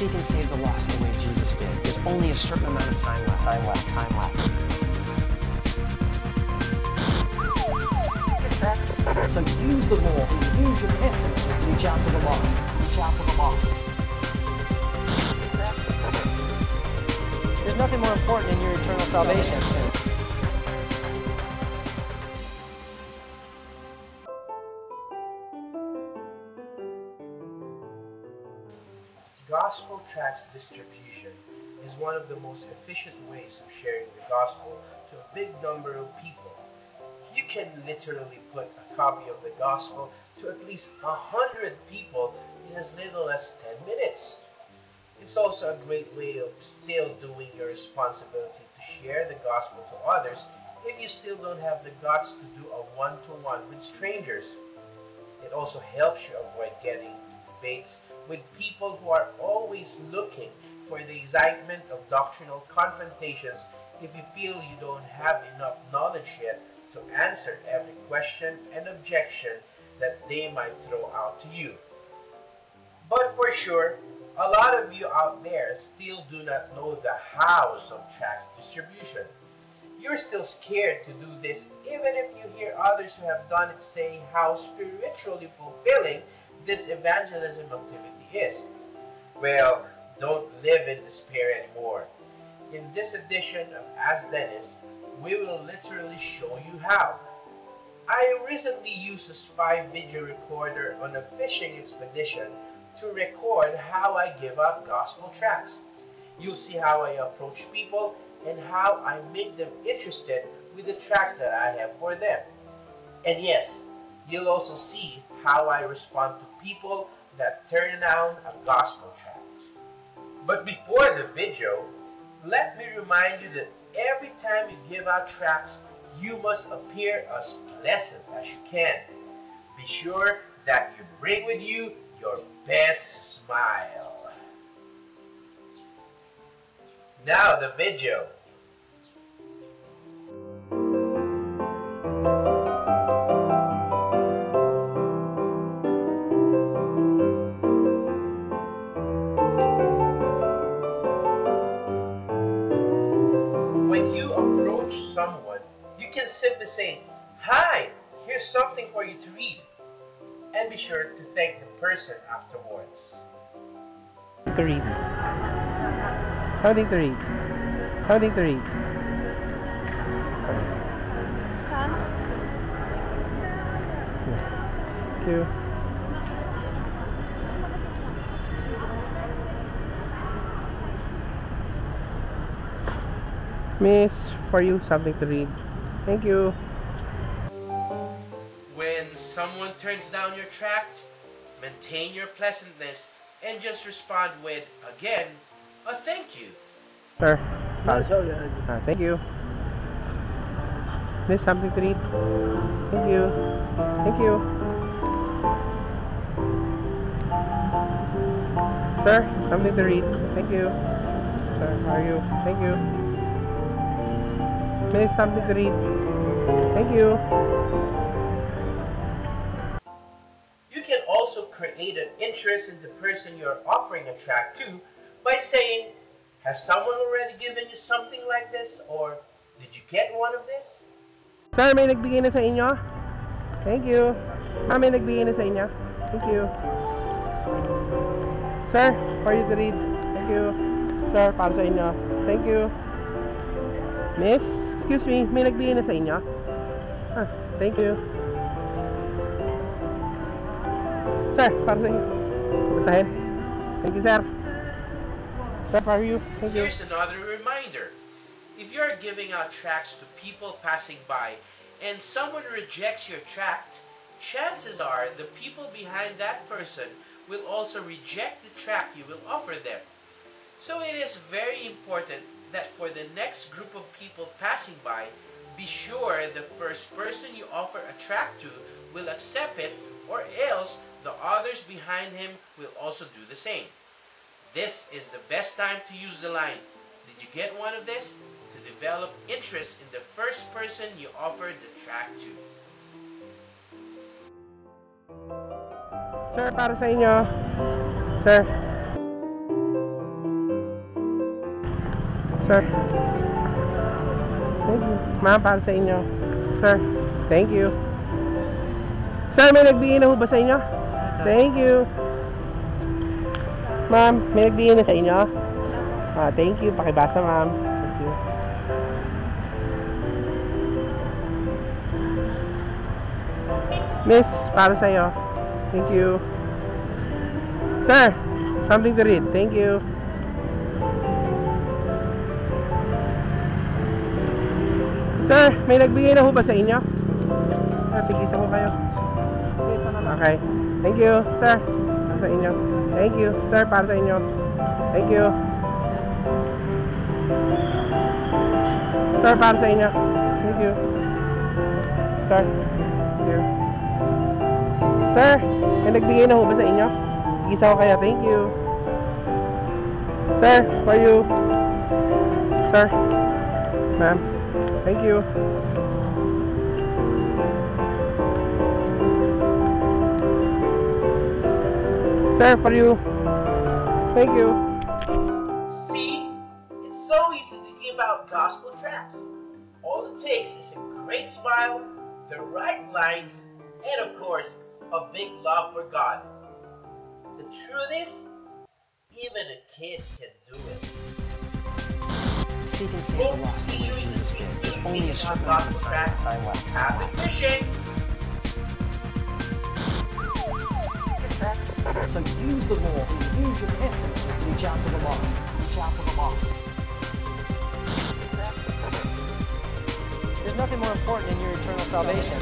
seek and save the lost the way Jesus did. There's only a certain amount of time left. Time left. So use the role and use your testimony to reach out to the lost. There's nothing more important in your eternal salvation. Gospel Tracts Distribution is one of the most efficient ways of sharing the gospel to a big number of people. You can literally put a copy of the gospel to at least 100 people in as little as 10 minutes. It's also a great way of still doing your responsibility to share the gospel to others if you still don't have the guts to do a one-to-one with strangers. It also helps you avoid getting debates with people who are always looking for the excitement of doctrinal confrontations if you feel you don't have enough knowledge yet to answer every question and objection that they might throw out to you. But for sure, a lot of you out there still do not know the hows of tracts distribution. You're still scared to do this even if you hear others who have done it saying how spiritually fulfilling this evangelism activity is. Well, don't live in despair anymore. In this edition of Ask Dennis, we will literally show you how. I recently used a spy video recorder on a fishing expedition to record how I give out gospel tracts. You'll see how I approach people and how I make them interested with the tracts that I have for them. And yes, you'll also see how I respond to people that turn down a gospel tract. But before the video, let me remind you that every time you give out tracts, you must appear as pleasant as you can. Be sure that you bring with you your best smile. Now the video. When you approach someone, you can simply say, "Hi, here's something for you to read." And be sure to thank the person afterwards. To read. Something to read. Something to read. Thank you. Miss, for you, something to read. Thank you. When someone turns down your tract, maintain your pleasantness and just respond with, again, a thank you. Sir, thank you. Miss, something to read. Thank you. Thank you. Sir, something to read. Thank you. Sir, how are you? Thank you. Miss, something to read. Thank you. You can also create an interest in the person you're offering a tract to by saying, "Has someone already given you something like this?" Or, "Did you get one of this?" Sir, may nagbigay na sa inyo? Thank you. May nagbigay na sa inyo? Thank you. Sir, for you to read. Thank you. Sir, para sa inyo. Thank you. Miss, excuse me, may nagbigay na sa inyo? Thank you. Sir, para sa inyo. Basahin. Thank you, sir. Sir, for you. Thank you. Here's another reminder. If you're giving out tracts to people passing by and someone rejects your tract, chances are the people behind that person will also reject the tract you will offer them. So it is very important that for the next group of people passing by, be sure the first person you offer a tract to will accept it, or else the others behind him will also do the same. This is the best time to use the line, "Did you get one of this?" to develop interest in the first person you offered the tract to. Sir, para sa inyo. Sir. Sir. Thank you. Ma'am, para sa inyo. Sir. Thank you. Sir, may nagbigay na ho ba sa inyo? Thank you. Ma'am, may nagbigay na sa inyo? Thank you. Pakibasa, ma'am. Thank you. Miss, para sa iyo. Thank you. Sir, something to read. Thank you. Sir, may nagbigay na ho ba sa inyo? Tigisa ko kayo. Okay. Thank you, sir. Para sa inyo. Thank you, sir. Para sa inyo. Thank you. Sir, para sa inyo. Thank you. Sir. Thank you. Sir, may nagbigay na ho ba sa inyo? Tigisa ko kayo. Thank you. Sir, for you. Sir. Ma'am. Thank you. Sir, for you. Thank you. See? It's so easy to give out gospel tracts. All it takes is a great smile, the right lines, and of course, a big love for God. The truth is, even a kid can do it. Seek and save the lost the way Jesus did. There's only a certain amount of time left. Happy fishing! So use the law and use your testament to reach out to the lost. Reach out to the lost. There's nothing more important in your eternal salvation